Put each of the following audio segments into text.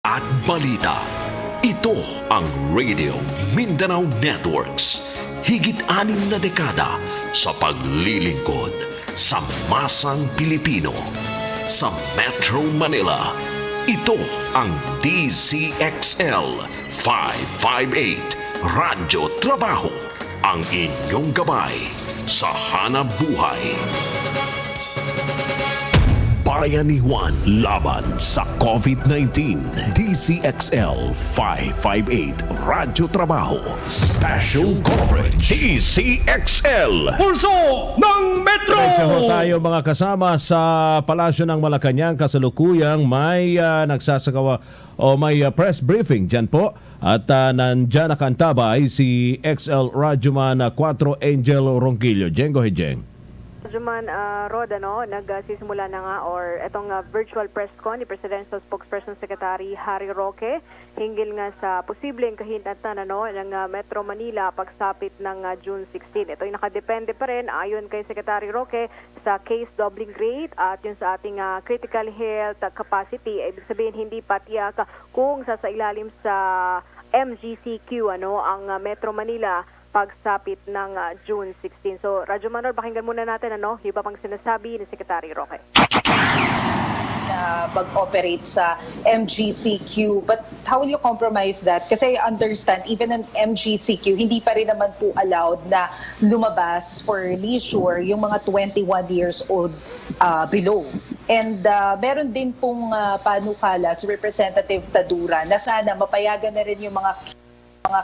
at balita. Ito ang Radio Mindanao Networks. Higit-anim na dekada sa paglilingkod sa masang Pilipino. Sa Metro Manila, ito ang Dzxl 558 Radyo Trabaho, ang inyong gabay sa hanap buhay. Bayanihan laban sa COVID-19. Dzxl 558 Radyo Trabaho Special Coverage. Dzxl Pulso ng Metro! Diretso tayo mga kasama sa Palasyo ng Malacanang. Kasalukuyang may nagsasagawa o may press briefing dyan po. At nandyan nakantabay si XL Radyoman 4 Angel Ronquillo. Jeng, go ahead, Jeng. Juman, Rod, nagsisimula na nga or itong virtual press con ni Presidential Spokesperson Secretary Harry Roque hinggil nga sa posibleng kahinatan ng Metro Manila pagsapit ng June 16. Ito ay nakadepende pa rin ayon kay Secretary Roque sa case doubling rate at yun sa ating critical health capacity. Ibig sabihin hindi patiyak kung sasailalim sa MGCQ ang Metro Manila pagsapit ng June 16. So, Radyo Manor, pakinggan muna natin iba pang sinasabi ni Secretary Roque. Mag-operate sa MGCQ. But how will you compromise that? Kasi I understand, even an MGCQ, hindi pa rin naman po allowed na lumabas for leisure yung mga 21 years old below. And meron din pong panukala si Representative Tadura na sana mapayagan na rin yung mga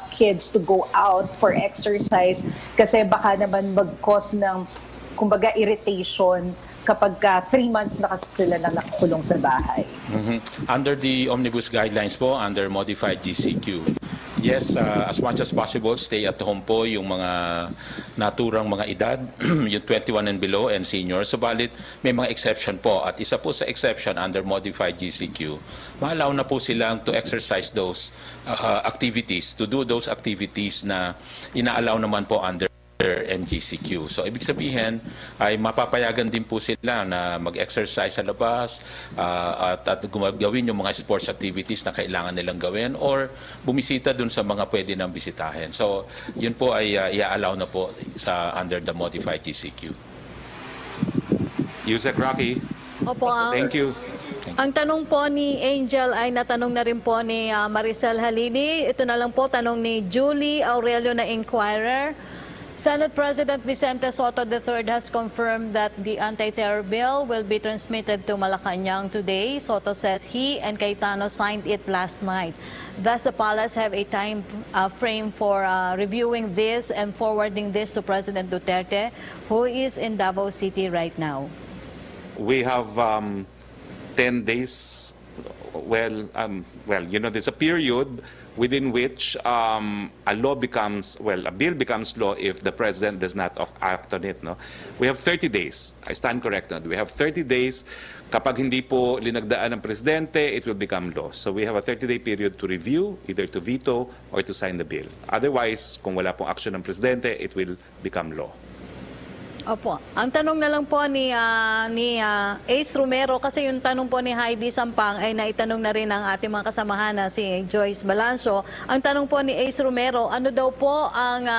kids to go out for exercise kasi baka naman mag-cause ng kumbaga irritation kapag 3 months na kasi sila na nakakulong sa bahay. Under the omnibus guidelines po, under modified GCQ, yes, as much as possible, stay at home po yung mga naturang mga edad, yung 21 and below and seniors. Subalit, may mga exception po. At isa po sa exception under modified GCQ, ma-allow na po silang to exercise those activities, to do those activities na ina-allow naman po under MGCQ. So, ibig sabihin ay mapapayagan din po sila na mag-exercise sa labas at gawin yung mga sports activities na kailangan nilang gawin or bumisita dun sa mga pwede nang bisitahin. So, yun po ay i-allow na po sa under the modified GCQ. Yusek Rocky. Opo, Thank you. ang tanong po ni Angel ay natanong na rin po ni Maricel Halili. Ito na lang po tanong ni Julie Aurelio na Inquirer. Senate President Vicente Sotto III has confirmed that the anti-terror bill will be transmitted to Malacanang today. Sotto says he and Cayetano signed it last night. Does the palace have a time frame for reviewing this and forwarding this to President Duterte, who is in Davao City right now? We have 10 days. Well, there's a period within which a bill becomes law if the president does not act on it. No? We have 30 days. I stand corrected. We have 30 days. Kapag hindi po linagdaan ng presidente, it will become law. So we have a 30-day period to review, either to veto or to sign the bill. Otherwise, kung wala pong action ng presidente, it will become law. Opo. Ang tanong na lang po ni Ace Romero, kasi yung tanong po ni Heidi Sampang ay naitanong na rin ng ating mga kasamahan na si Joyce Balancio. Ang tanong po ni Ace Romero, ano daw po ang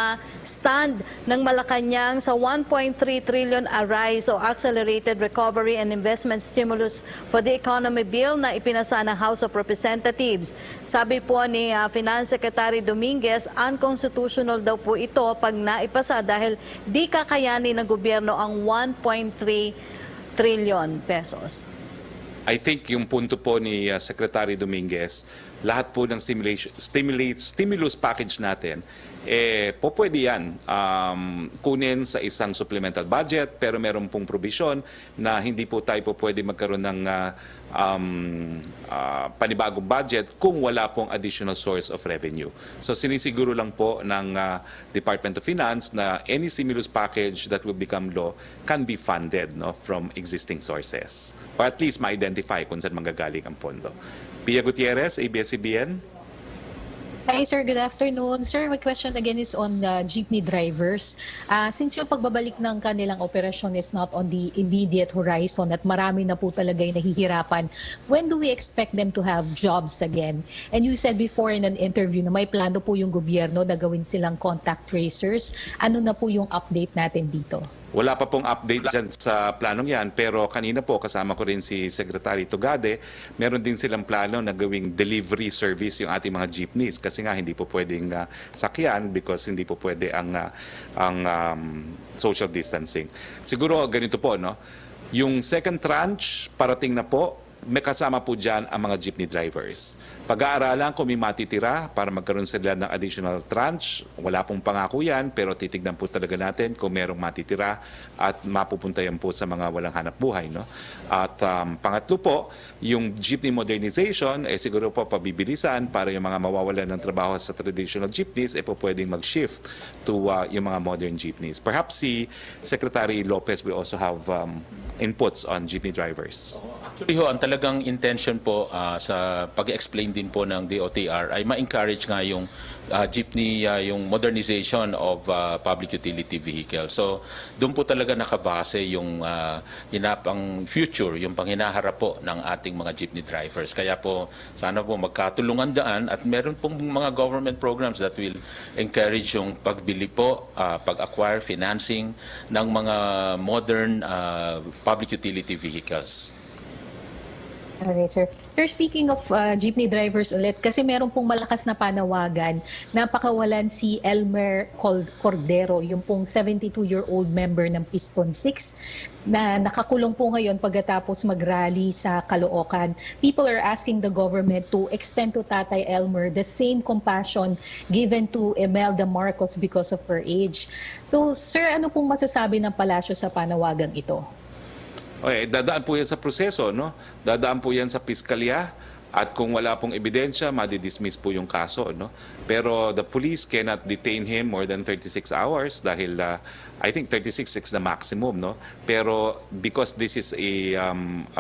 stand ng Malacanang sa 1.3 trillion ARISE o Accelerated Recovery and Investment Stimulus for the Economy Bill na ipinasa ng House of Representatives. Sabi po ni Finance Secretary Dominguez, unconstitutional daw po ito pag naipasa dahil di kakayanin ng gobyerno ang 1.3 trillion pesos. I think yung punto po ni Secretary Dominguez, lahat po ng stimulus package natin, po pwede yan kunin sa isang supplemental budget, pero meron pong provision na hindi po tayo po pwede magkaroon ng panibagong budget kung wala pong additional source of revenue. So sinisiguro lang po ng Department of Finance na any stimulus package that will become law can be funded from existing sources. Or at least ma-identify kung saan manggagaling ang pondo. Pia Gutierrez, ABS-CBN. Hi sir, good afternoon. Sir, my question again is on jeepney drivers. Since yung pagbabalik ng kanilang operasyon is not on the immediate horizon at marami na po talaga yung nahihirapan, when do we expect them to have jobs again? And you said before in an interview na may plano po yung gobyerno na gawin silang contact tracers. Ano na po yung update natin dito? Wala pa pong update dyan sa planong yan, pero kanina po kasama ko rin si Secretary Tugade, meron din silang plano na gawing delivery service yung ating mga jeepneys kasi nga hindi po pwedeng sakyan because hindi po pwede ang social distancing. Siguro ganito po, no? Yung second tranche parating na po, may kasama po dyan ang mga jeepney drivers. Pag-aaralan kung may matitira para magkaroon sila ng additional tranche. Wala pong pangako yan, pero titignan po talaga natin kung merong matitira at mapupunta yan po sa mga walang hanap buhay. No? At pangatlo po, yung jeepney modernization, siguro po pabibilisan para yung mga mawawalan ng trabaho sa traditional jeepneys, po pwedeng mag-shift to yung mga modern jeepneys. Perhaps si Secretary Lopez will also have inputs on jeepney drivers. Actually ho, ang talagang intention po sa pag-explain din po ng DOTR ay ma-encourage nga yung jeepney, yung modernization of public utility vehicles. So doon po talaga nakabase yung ang future, yung panghinaharap po ng ating mga jeepney drivers. Kaya po sana po magkatulungan daan at meron pong mga government programs that will encourage yung pagbili po, pag-acquire, financing ng mga modern public utility vehicles. Alright, sir. Sir, speaking of jeepney drivers ulit, kasi meron pong malakas na panawagan na pakawalan si Elmer Cordero, yung pong 72-year-old member ng Piston 6 na nakakulong po ngayon pagkatapos mag-rally sa Caloocan. People are asking the government to extend to Tatay Elmer the same compassion given to Imelda Marcos because of her age. So, sir, ano pong masasabi ng palasyo sa panawagang ito? Okay, dadaan po yan sa proseso, no? Dadaan po yan sa piskalya at kung wala pong ebidensya, madidismiss po yung kaso, no? Pero the police cannot detain him more than 36 hours dahil I think 36 is the maximum, no? Pero because this is a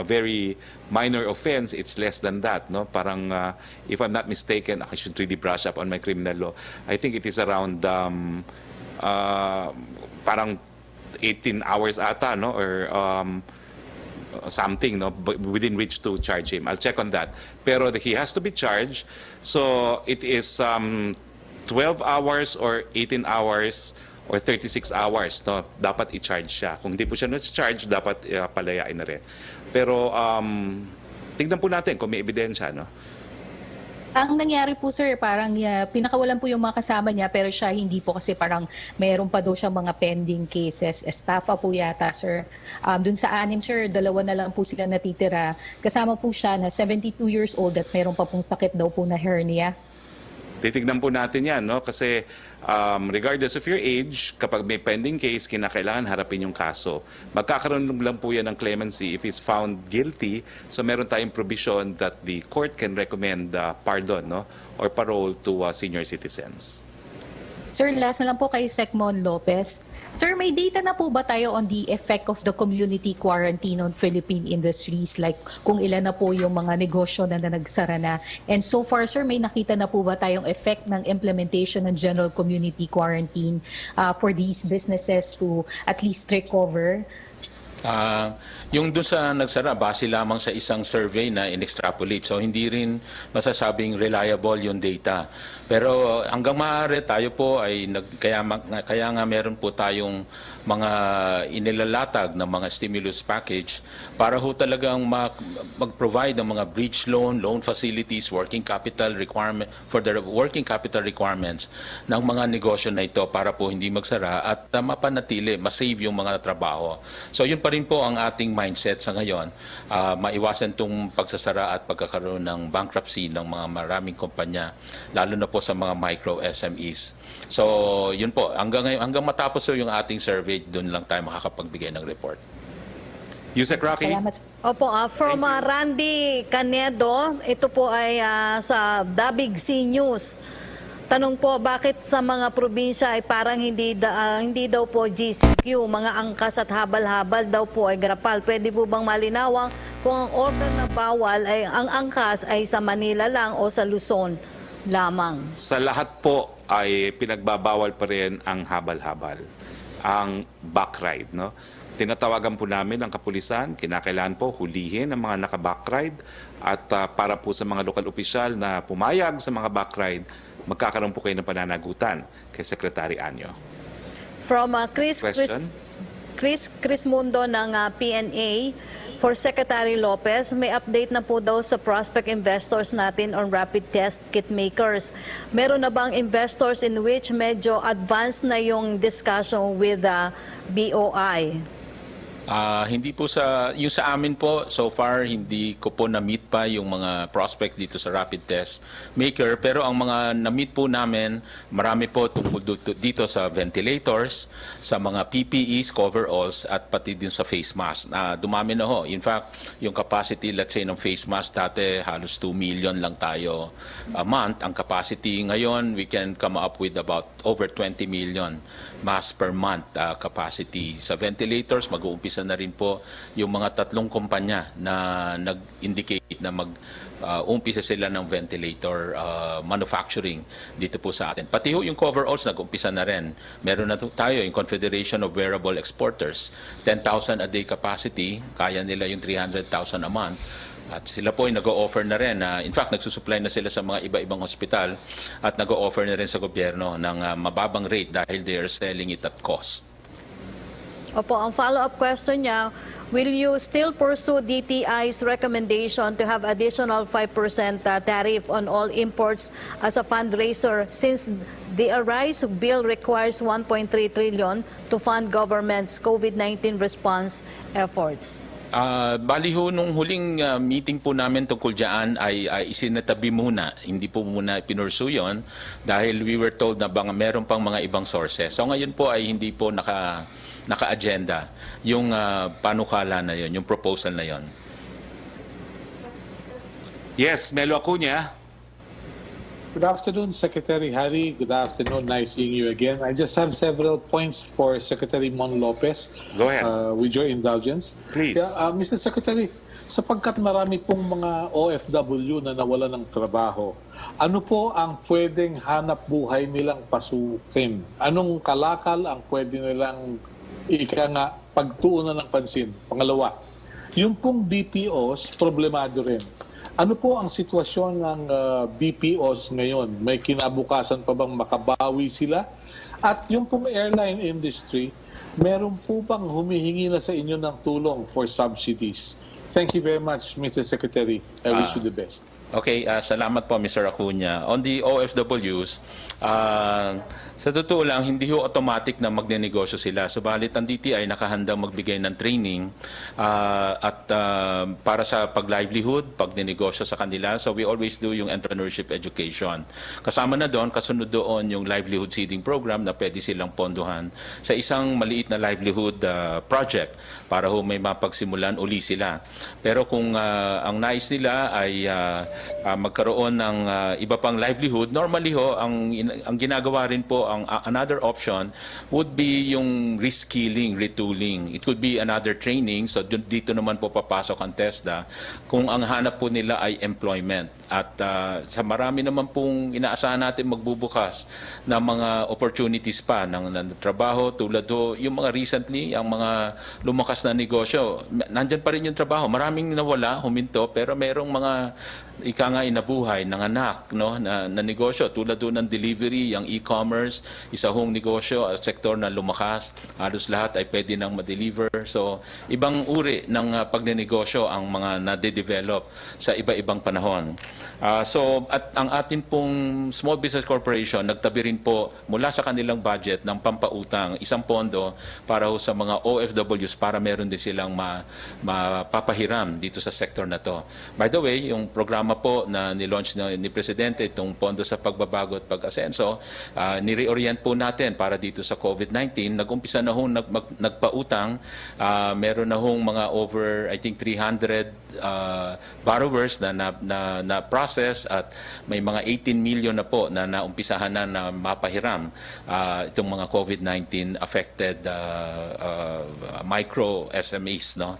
very minor offense, it's less than that, no? Parang if I'm not mistaken, I should really brush up on my criminal law. I think it is around parang 18 hours ata, no? Or something, no, within which to charge him. I'll check on that. Pero he has to be charged. So it is 12 hours or 18 hours or 36 hours, no, dapat i-charge siya. Kung hindi po siya na-charge, dapat palayain na rin. Pero tingnan po natin kung may ebidensya, no. Ang nangyari po sir, parang pinakawalan po yung mga kasama niya pero siya hindi po kasi parang mayroon pa daw siyang mga pending cases. Estafa po yata sir. Dun sa 6 sir, 2 na lang po sila natitira. Kasama po siya na 72 years old at mayroon pa pong sakit daw po na hernia. Titignan po natin yan, no? Kasi regardless of your age, kapag may pending case, kinakailangan harapin yung kaso. Magkakaroon lang po yan ng clemency if he's found guilty. So meron tayong provision that the court can recommend pardon, no? Or parole to senior citizens. Sir, last na lang po kay Secmon Lopez. Sir, may data na po ba tayo on the effect of the community quarantine on Philippine industries? Like kung ilan na po yung mga negosyo na nagsara na. And so far, sir, may nakita na po ba tayong effect ng implementation ng general community quarantine for these businesses to at least recover? Yung doon sa nagsara, base lamang sa isang survey na in-extrapolate. So hindi rin masasabing reliable yung data. Pero hanggang maaari tayo po ay kaya nga meron po tayong mga inilalatag na mga stimulus package para ho talagang mag-provide ng mga bridge loan facilities, working capital requirement for the working capital requirements ng mga negosyo na ito para po hindi magsara at mapanatili, masave yung mga trabaho. So yun pa rin po ang ating mindset sa ngayon, maiwasan itong pagsasara at pagkakaroon ng bankruptcy ng mga maraming kumpanya, lalo na po sa mga micro SMEs. So yun po, hanggang matapos po yung ating survey, doon lang tayo makakapagbigay ng report. Yusek Rocky? Salamat. Opo, from Randy Canedo, ito po ay sa Dabig C News. Tanong po, bakit sa mga probinsya ay parang hindi daw po GCQ, mga angkas at habal-habal daw po ay grapal. Pwede po bang malinawang kung ang order na bawal ay ang angkas ay sa Manila lang o sa Luzon? lamang. Sa lahat po ay pinagbabawal pa rin ang habal-habal, ang backride. No? Tinatawagan po namin ang kapulisan, kinakailangan po hulihin ang mga naka-backride at para po sa mga lokal opisyal na pumayag sa mga backride, magkakaroon po kayo ng pananagutan kay Secretary Anyo. From Question? Chris Mundo ng PNA, for Secretary Lopez, may update na po daw sa prospect investors natin on rapid test kit makers. Meron na bang investors in which medyo advanced na yung discussion with the BOI? Hindi po yung sa amin po, so far hindi ko po na-meet pa yung mga prospects dito sa rapid test maker. Pero ang mga na-meet po namin, marami po tungkol dito sa ventilators, sa mga PPEs, coveralls, at pati din sa face mask. Dumami na ho. In fact, yung capacity, let's say, ng face mask dati, halos 2 million lang tayo a month. Ang capacity ngayon, we can come up with about over 20 million masks per month capacity. Sa ventilators, mag-uumpisa na rin po yung mga 3 kumpanya na nag-indicate na mag-umpisa sila ng ventilator manufacturing dito po sa atin. Pati ho yung coveralls nag-umpisa na rin. Meron na tayo yung Confederation of Wearable Exporters, 10,000 a day capacity, kaya nila yung 300,000 a month. At sila po ay nag-o-offer na rin. In fact, nagsusupply na sila sa mga iba-ibang hospital at nag-o-offer na rin sa gobyerno ng mababang rate dahil they are selling it at cost. Opo, ang follow-up question niya, will you still pursue DTI's recommendation to have additional 5% tariff on all imports as a fundraiser since the ARISE bill requires 1.3 trillion to fund government's COVID-19 response efforts? Bali ho, nung huling meeting po namin tungkol dyan ay isinatabi muna. Hindi po muna pinursu yun dahil we were told na meron pang mga ibang sources. So ngayon po ay hindi po naka-agenda yung panukala na yun, yung proposal na yun. Yes, Melo Acuña. Good afternoon, Secretary Harry. Good afternoon. Nice seeing you again. I just have several points for Secretary Mon Lopez. Go ahead. With your indulgence. Please. Yeah, Mr. Secretary, sapagkat marami pong mga OFW na nawala ng trabaho, ano po ang pwedeng hanap buhay nilang pasukin? Anong kalakal ang pwede nilang pagtuunan ng pansin? Pangalawa, yung pong BPOs, problemado rin. Ano po ang sitwasyon ng BPOs ngayon? May kinabukasan pa bang makabawi sila? At yung pong airline industry, meron po bang humihingi na sa inyo ng tulong for subsidies? Thank you very much, Mr. Secretary. I wish you the best. Okay, salamat po Mr. Acuña. On the OFWs, sa totoo lang, hindi ho automatic na magnenegosyo sila. Subalit ang DTI nakahandang magbigay ng training at para sa pag-livelihood, pag-nenegosyo sa kanila. So we always do yung entrepreneurship education. Kasama na doon, kasunod doon yung livelihood seeding program na pwede silang ponduhan sa isang maliit na livelihood project para ho may mapagsimulan uli sila. Pero kung ang nais nila ay magkaroon ng iba pang livelihood, normally ho, ang ginagawa rin po, another option would be yung reskilling, retooling. It could be another training. So dito naman po papasok ang TESDA kung ang hanap po nila ay employment. At sa marami naman pong inaasahan natin magbubukas na mga opportunities pa ng trabaho tulad ho, yung mga recently, ang mga lumakas na negosyo. Nandyan pa rin yung trabaho. Maraming nawala, huminto, pero merong mga inabuhay ng anak, no, na negosyo tulad doon ng delivery, yung e-commerce, isa hong negosyo, sektor na lumakas, halos lahat ay pwede nang ma-deliver. So ibang uri ng pagnenegosyo ang mga nade-develop sa iba-ibang panahon. At ang atin pong Small Business Corporation nagtabi rin po mula sa kanilang budget ng pampautang isang pondo para ho sa mga OFWs para meron din silang mapapahiram dito sa sektor na to. By the way, yung programa po na nilaunch ni Presidente, itong pondo sa pagbabago at pag-asenso, nireorient po natin para dito sa COVID-19. Nag-umpisa na hong nagpautang, meron na hong mga over, I think, 300 borrowers na process at may mga 18 million na po na naumpisahan na mapahiram itong mga COVID-19 affected micro SMEs, no.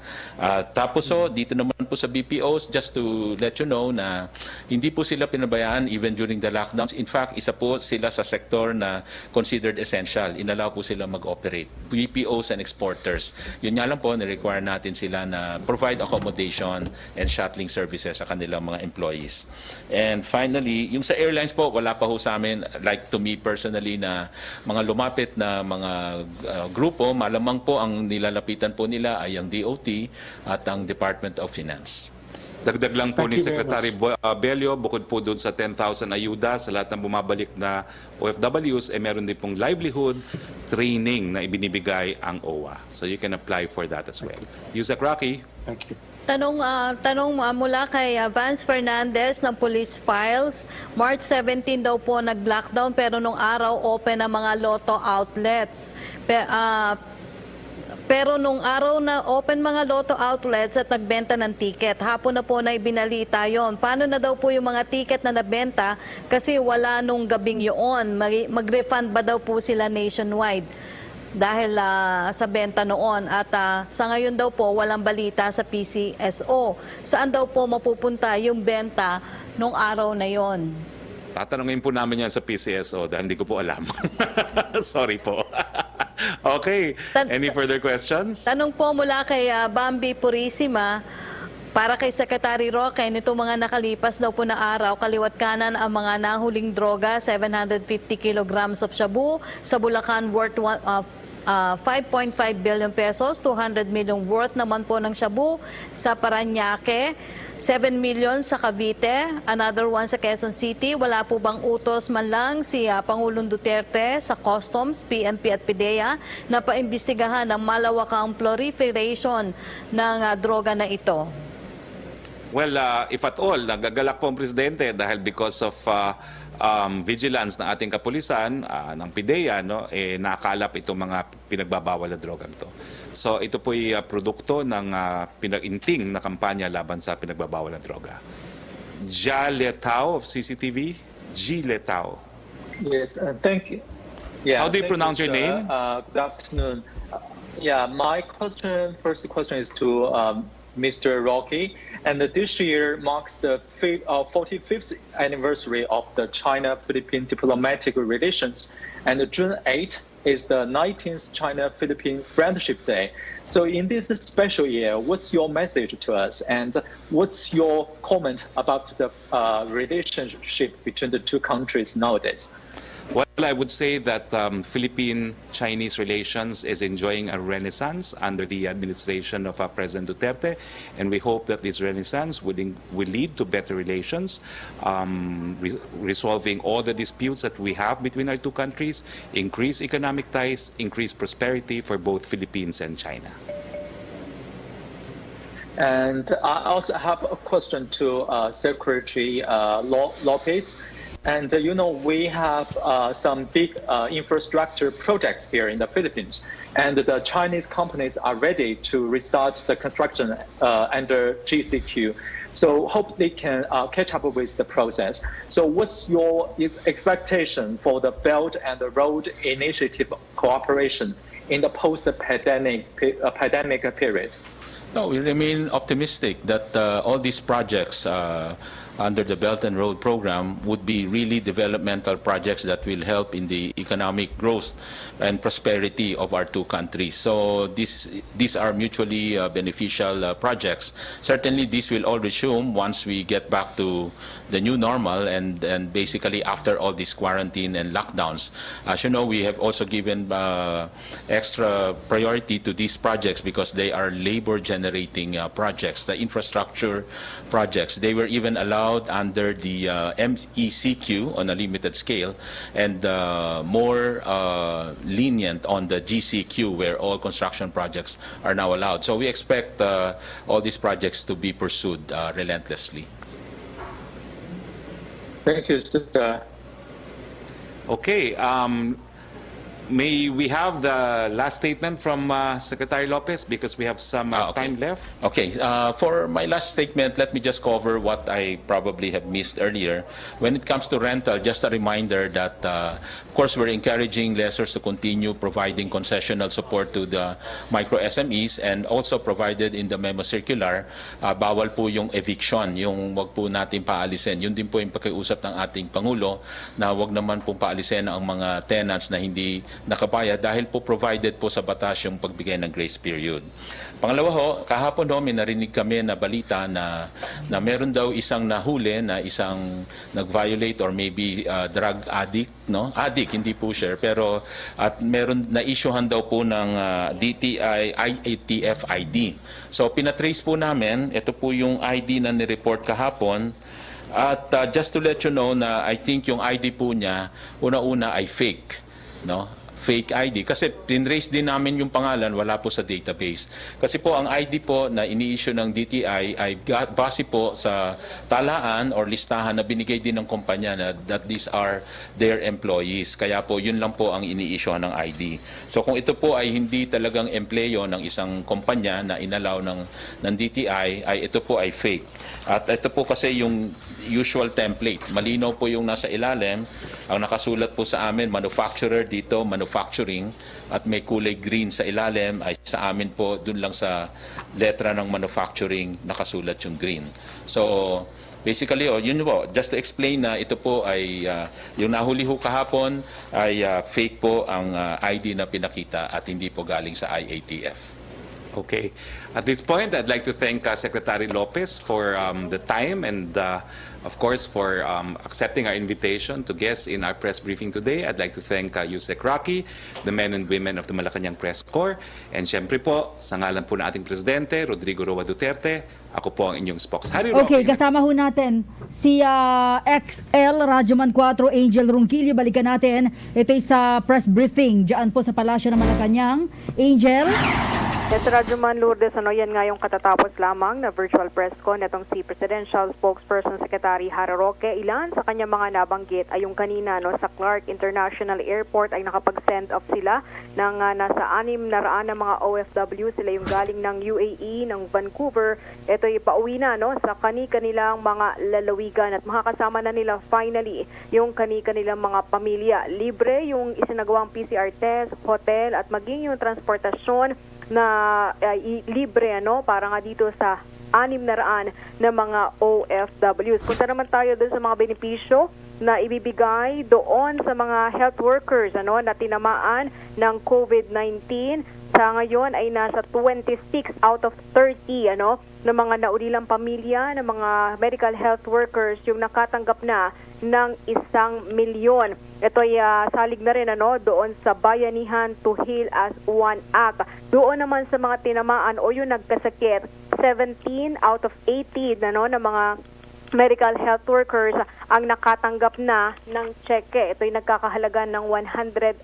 Tapos dito naman po sa BPOs, just to let you know na hindi po sila pinabayaan even during the lockdowns. In fact, isa po sila sa sektor na considered essential. Inalaw po sila mag-operate. BPOs and exporters. Yun nga lang po, ni-require natin sila na provide accommodation and shuttling services sa kanilang mga employees. And finally, yung sa airlines po, wala pa ho sa amin, like to me personally, na mga lumapit na mga grupo, malamang po ang nilalapitan po nila ay ang DOT at ang Department of Finance. Dagdag lang po Thank ni you very Secretary Bello, bukod po doon sa 10,000 ayuda sa lahat ng bumabalik na OFWs, meron din pong livelihood training na ibinibigay ang OWA. So you can apply for that as well. Yusek Rocky. Thank you. Tanong mula kay Vance Fernandez ng Police Files. March 17 daw po nag-lockdown pero nung araw open ang mga lotto outlets. Pero nung araw na open mga lotto outlets at nagbenta ng ticket, hapon na po na ibinalita yon. Paano na daw po yung mga ticket na nabenta kasi wala nung gabing yun? Mag-refund ba daw po sila nationwide dahil sa benta noon? At sa ngayon daw po walang balita sa PCSO. Saan daw po mapupunta yung benta nung araw na yon? Tatanungin po namin yan sa PCSO dahil hindi ko po alam. Sorry po. Okay. Any further questions? Tanong po mula kay Bambi Purisima, para kay Secretary Roque, nito mga nakalipas daw po na araw, kaliwat kanan ang mga nahuling droga, 750 kilograms of shabu, sa Bulacan worth 5.5 billion pesos, 200 million worth naman po ng shabu sa Parañaque, 7 million sa Cavite, another one sa Quezon City. Wala po bang utos man lang si Pangulong Duterte sa Customs, PNP at PDEA na paimbestigahan ang malawakang proliferation ng droga na ito? Well, if at all, nagagalak po ang Presidente dahil because of vigilance ng ating kapulisan, ng PIDEA, no, naakalap itong mga pinagbabawal na drogang to. So ito po ay produkto ng pinag-inting na kampanya laban sa pinagbabawal na droga. Dzxl of CCTV, Dzxl. Yes, thank you. Yeah, How do you pronounce your name? Good afternoon. My first question is to Mr. Rocky. And this year marks the 45th anniversary of the China-Philippine diplomatic relations. And June 8th is the 19th China-Philippine Friendship Day. So in this special year, what's your message to us? And what's your comment about the relationship between the two countries nowadays? Well, I would say that Philippine-Chinese relations is enjoying a renaissance under the administration of President Duterte, and we hope that this renaissance will lead to better relations, resolving all the disputes that we have between our two countries, increase economic ties, increase prosperity for both Philippines and China. And I also have a question to Secretary Lopez. And we have some big infrastructure projects here in the Philippines, and the Chinese companies are ready to restart the construction under GCQ. So hope they can catch up with the process. So what's your expectation for the Belt and the Road Initiative cooperation in the post-pandemic period? No, we remain optimistic that all these projects under the Belt and Road program would be really developmental projects that will help in the economic growth and prosperity of our two countries. So these are mutually beneficial projects. Certainly, this will all resume once we get back to the new normal and basically after all this quarantine and lockdowns. As you know, we have also given extra priority to these projects because they are labor-generating projects, the infrastructure projects. They were even allowed under the MECQ on a limited scale and more lenient on the GCQ where all construction projects are now allowed. So we expect all these projects to be pursued relentlessly. Thank you, Sir. Okay. May we have the last statement from Secretary Lopez because we have some Okay. time left? Okay, for my last statement, let me just cover what I probably have missed earlier. When it comes to rental, just a reminder that, of course, we're encouraging lessors to continue providing concessional support to the micro SMEs, and also provided in the memo circular, bawal po yung eviction, yung wag po natin paalisin. Yun din po yung pakiusap ng ating Pangulo na wag naman po paalisin ang mga tenants na hindi nakabayad dahil po provided po sa batas yung pagbigay ng grace period. Pangalawa ho, kahapon ho, may narinig kami na balita na meron daw isang nahuli na isang nag-violate or maybe drug addict, no? Addict, hindi pusher, pero at meron na issuehan daw po ng DTI IATF ID. So pinatrace po namin, ito po yung ID na nireport kahapon. At just to let you know na I think yung ID po niya, una-una ay fake, no? Fake ID. Kasi pinrace din namin yung pangalan, wala po sa database. Kasi po ang ID po na ini-issue ng DTI ay base po sa talaan or listahan na binigay din ng kumpanya na that these are their employees. Kaya po yun lang po ang ini-issue ng ID. So kung ito po ay hindi talagang empleyo ng isang kumpanya na inalaw ng DTI, ay ito po ay fake. At ito po kasi yung usual template. Malinaw po yung nasa ilalim. Ang nakasulat po sa amin, manufacturer dito, manufacturing, at may kulay green sa ilalim, ay sa amin po, dun lang sa letra ng manufacturing, nakasulat yung green. So, basically, yun po, just to explain na ito po ay, yung nahuli ho kahapon, ay fake po ang ID na pinakita at hindi po galing sa IATF. Okay. At this point, I'd like to thank Secretary Lopez for the time and, of course, for accepting our invitation to guest in our press briefing today. I'd like to thank Yusek Rocky, the men and women of the Malacanang Press Corps, and syempre po, sa ngalan po ng ating Presidente, Rodrigo Roa Duterte, ako po ang inyong spokes. Harry Okay, Roque. kasama ho natin si XL Radyoman 4 Angel Ronquillo. Balikan natin. Ito'y sa press briefing diyan po sa Palasyo ng Malacanang. Angel? Yes, Radyoman Lourdes, yan nga yung katatapos lamang na virtual press con itong si Presidential Spokesperson Secretary Harry Roque. Ilan sa kanyang mga nabanggit ay yung kanina sa Clark International Airport ay nakapag-send off sila ng nasa 600 na mga OFW. Sila yung galing ng UAE, ng Vancouver. Ito ay pauwi na sa kanilang mga lalawigan at makakasama na nila finally yung kanilang mga pamilya. Libre yung isinagawang PCR test, hotel at maging yung transportasyon na libre para nga dito sa 600 na mga OFWs. Punta naman tayo doon sa mga benepisyo na ibibigay doon sa mga health workers na tinamaan ng COVID-19. Sa ngayon ay nasa 26 out of 30 ng mga naulilang pamilya ng mga medical health workers yung nakatanggap na ng 1 milyon. Ito ay salig na rin doon sa Bayanihan to Heal as One Act. Doon naman sa mga tinamaan o yung nagkasakit, 17 out of 18 ng mga medical health workers ang nakatanggap na ng cheque. Ito ay nagkakahalaga ng 100,000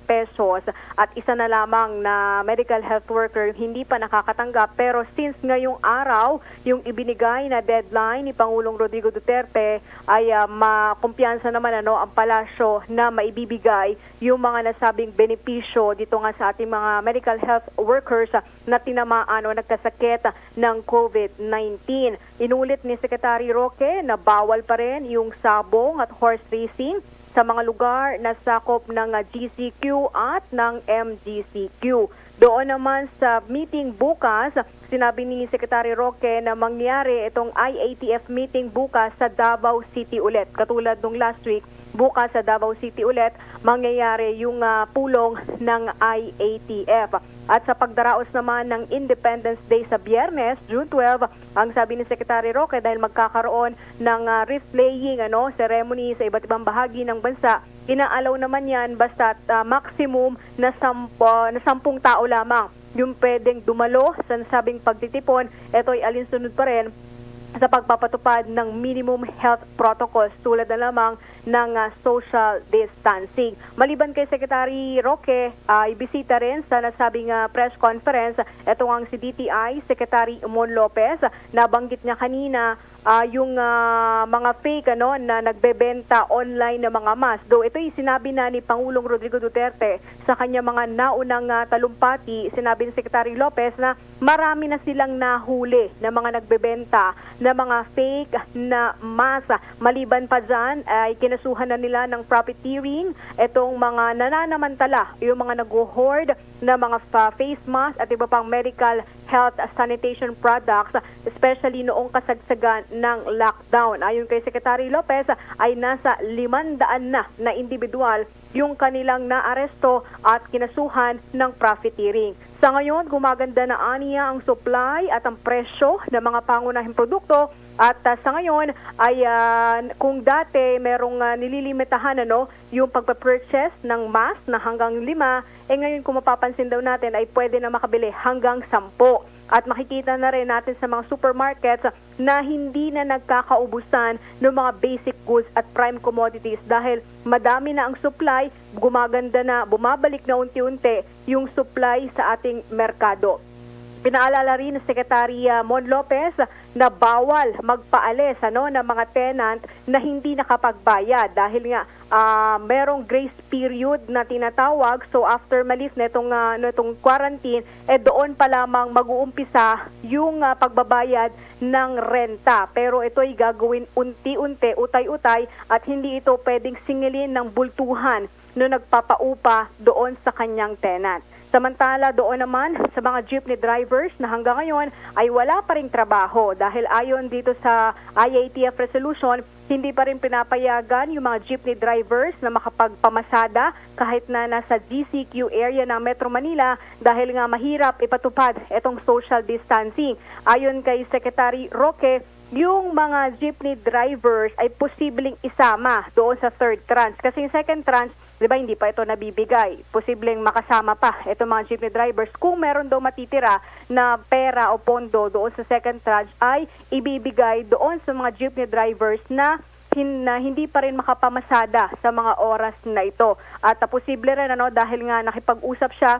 pesos at isa na lamang na medical health worker hindi pa nakakatanggap, pero since ngayong araw yung ibinigay na deadline ni Pangulong Rodrigo Duterte ay makumpiyansa naman ang palasyo na maibibigay yung mga nasabing benepisyo dito nga sa ating mga medical health workers na tinamaan o nagkasakit ng COVID-19. Inulit ni Secretary Roque na bawal pa rin yung sabong at horse racing sa mga lugar na sakop ng GCQ at ng MGCQ. Doon naman sa meeting bukas, sinabi ni Secretary Roque na mangyari itong IATF meeting bukas sa Davao City ulit. Katulad nung last week, bukas sa Davao City ulit, mangyayari yung pulong ng IATF. At sa pagdaraos naman ng Independence Day sa Biyernes, June 12, ang sabi ni Secretary Roque dahil magkakaroon ng wreath laying ceremony sa iba't ibang bahagi ng bansa, inaalaw naman yan basta maximum na 10 tao lamang yung pwedeng dumalo sa nasabing pagtitipon. Ito ay alinsunod pa rin sa pagpapatupad ng minimum health protocols tulad na lamang ng social distancing. Maliban kay Secretary Roque, ibisita rin sa nasabing press conference ito ang si DTI Secretary Mon Lopez. Nabanggit niya kanina yung mga fake na nagbebenta online ng mga mask. Though ito'y sinabi na ni Pangulong Rodrigo Duterte sa kanya mga naunang talumpati, sinabi ni Secretary Lopez na marami na silang nahuli na mga nagbebenta na mga fake na mask. Maliban pa dyan, ay kinasuhan na nila ng profiteering itong mga nananamantala, yung mga nag-hoard na mga face mask at iba pang medical health sanitation products, especially noong kasagsagan ng lockdown. Ayon kay Secretary Lopez, ay nasa 500 na individual yung kanilang naaresto at kinasuhan ng profiteering. Sa ngayon, gumaganda na aniya ang supply at ang presyo ng mga pangunahing produkto. At sa ngayon ay kung dati merong nililimitahan yung pagpa-purchase ng mask na hanggang 5, ngayon kung mapapansin daw natin ay pwede na makabili hanggang 10. At makikita na rin natin sa mga supermarkets na hindi na nagkakaubusan ng mga basic goods at prime commodities dahil madami na ang supply, gumaganda na, bumabalik na unti-unti yung supply sa ating merkado. Pinaalala rin ng Secretary Mon Lopez na bawal magpaalis ng mga tenant na hindi nakapagbayad dahil nga merong grace period na tinatawag. So after malis netong quarantine, doon pa lamang mag-uumpisa yung pagbabayad ng renta. Pero ito ay gagawin unti-unti, utay-utay at hindi ito pwedeng singilin ng bultuhan no nagpapaupa doon sa kanyang tenant. Samantala doon naman sa mga jeepney drivers na hanggang ngayon ay wala pa ring trabaho dahil ayon dito sa IATF resolution, hindi pa rin pinapayagan yung mga jeepney drivers na makapagpamasada kahit na nasa GCQ area ng Metro Manila dahil nga mahirap ipatupad itong social distancing. Ayon kay Secretary Roque, yung mga jeepney drivers ay posibleng isama doon sa third tranche. Kasi yung second tranche, di ba, hindi pa ito nabibigay. Posibleng makasama pa itong mga jeepney drivers. Kung meron daw matitira na pera o pondo doon sa second tranche, ay ibibigay doon sa mga jeepney drivers na hindi pa rin makapamasada sa mga oras na ito. At posible rin dahil nga nakipag-usap siya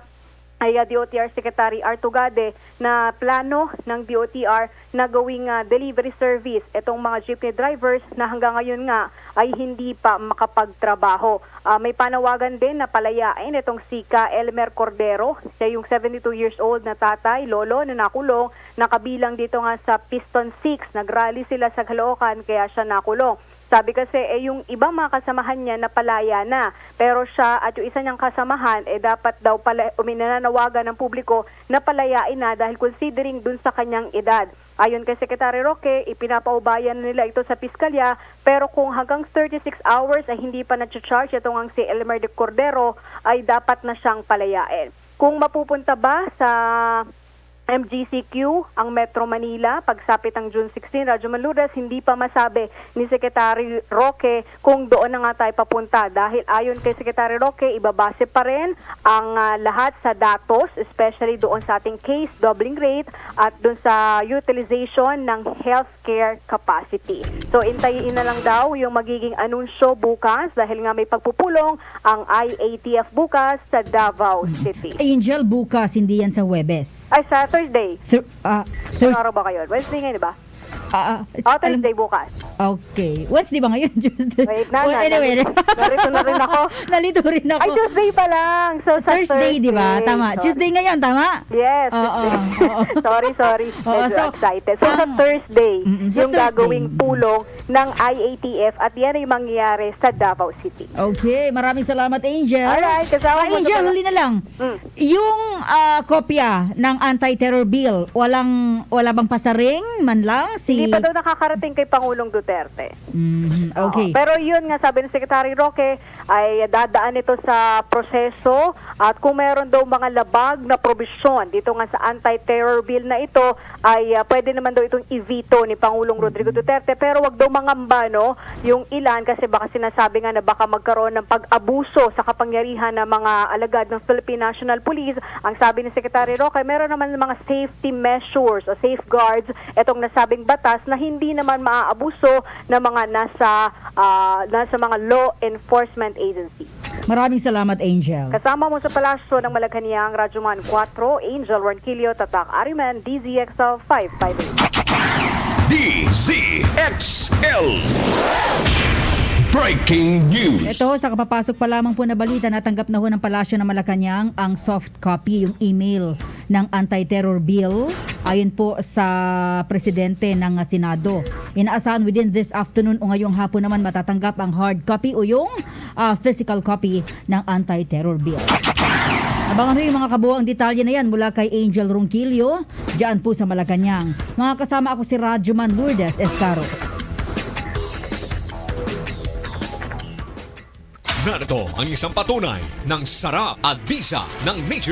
ay DOTR Secretary Artugade na plano ng DOTR na gawing delivery service itong mga jeepney drivers na hanggang ngayon nga ay hindi pa makapagtrabaho. May panawagan din na palayain itong si Elmer Cordero, siya yung 72 years old na tatay, lolo na nakulong, nakabilang dito nga sa Piston 6, nagrally sila sa Caloocan kaya siya nakulong. Sabi kasi yung ibang mga kasamahan niya napalaya na, pero siya at yung isa niyang kasamahan dapat daw uminanawagan ng publiko na palayain na dahil considering dun sa kanyang edad. Ayon kay Secretary Roque, ipinapaubayan nila ito sa piskalya, pero kung hanggang 36 hours ay hindi pa na-charge itong ang si Elmer de Cordero ay dapat na siyang palayain. Kung mapupunta ba sa MGCQ ang Metro Manila pagsapit ang June 16, Radyo Manludas, hindi pa masabi ni Secretary Roque kung doon na nga tayo papunta dahil ayon kay Secretary Roque, ibabase pa rin ang lahat sa datos, especially doon sa ating case doubling rate at doon sa utilization ng healthcare capacity. So intayin na lang daw yung magiging anunsyo bukas dahil nga may pagpupulong ang IATF bukas sa Davao City. Angel, bukas, hindi yan sa Webes. Ay, sa Thursday. Araw ba kayo? Wednesday ngayon, di ba? Thursday bukas. Okay. Wednesday ba ngayon? Tuesday? Wait na. Anyway. Narito na rin ako. Nalito rin ako. Ay, Tuesday pa lang. So, sa Thursday, di ba? Tama. Sorry. Tuesday ngayon, tama? Yes. Sorry. Medyo excited. So, sa Thursday, yung gagawing pulong ng IATF at yan ay mangyayari sa Davao City. Okay. Maraming salamat, Angel. Alright. Kasama mo Angel, huli na lang. Yung kopya ng anti-terror bill, wala bang pasaring man lang? Hindi pa daw nakakarating kay Pangulong Duterte. Okay. Pero yun nga, sabi ng Secretary Roque, ay dadaan ito sa proseso at kung meron daw mga labag na probisyon dito nga sa anti-terror bill na ito, ay pwede naman daw itong i-veto ni Pangulong Rodrigo Duterte. Pero wag daw mangamba, yung ilan kasi baka sinasabi nga na baka magkaroon ng pag-abuso sa kapangyarihan ng mga alagad ng Philippine National Police. Ang sabi ni Secretary Roque, meron naman mga safety measures o safeguards itong nasabing batas na hindi naman maaabuso ng mga nasa mga law enforcement agency. Maraming salamat, Angel. Kasama mo sa palasyo ng Malacanang, Radyoman 4, Angel Ranquillo, Tatak Ariman, DZXL 558. DZXL. Breaking news. Ito, sa kapapasok pa lamang po na balita, natanggap na ho ng Palasyo ng Malacanang ang soft copy, yung email ng anti-terror bill. Ayon po sa presidente ng Senado. Inaasahan within this afternoon o ngayong hapon naman matatanggap ang hard copy o yung physical copy ng anti-terror bill. Abangan rin yung mga kabuuang detalye na yan mula kay Angel Ronquillo, dyan po sa Malacanang. Mga kasama ako si Radyoman Lourdes Escaro. Narito ang isang patunay ng sarap at bisa ng Major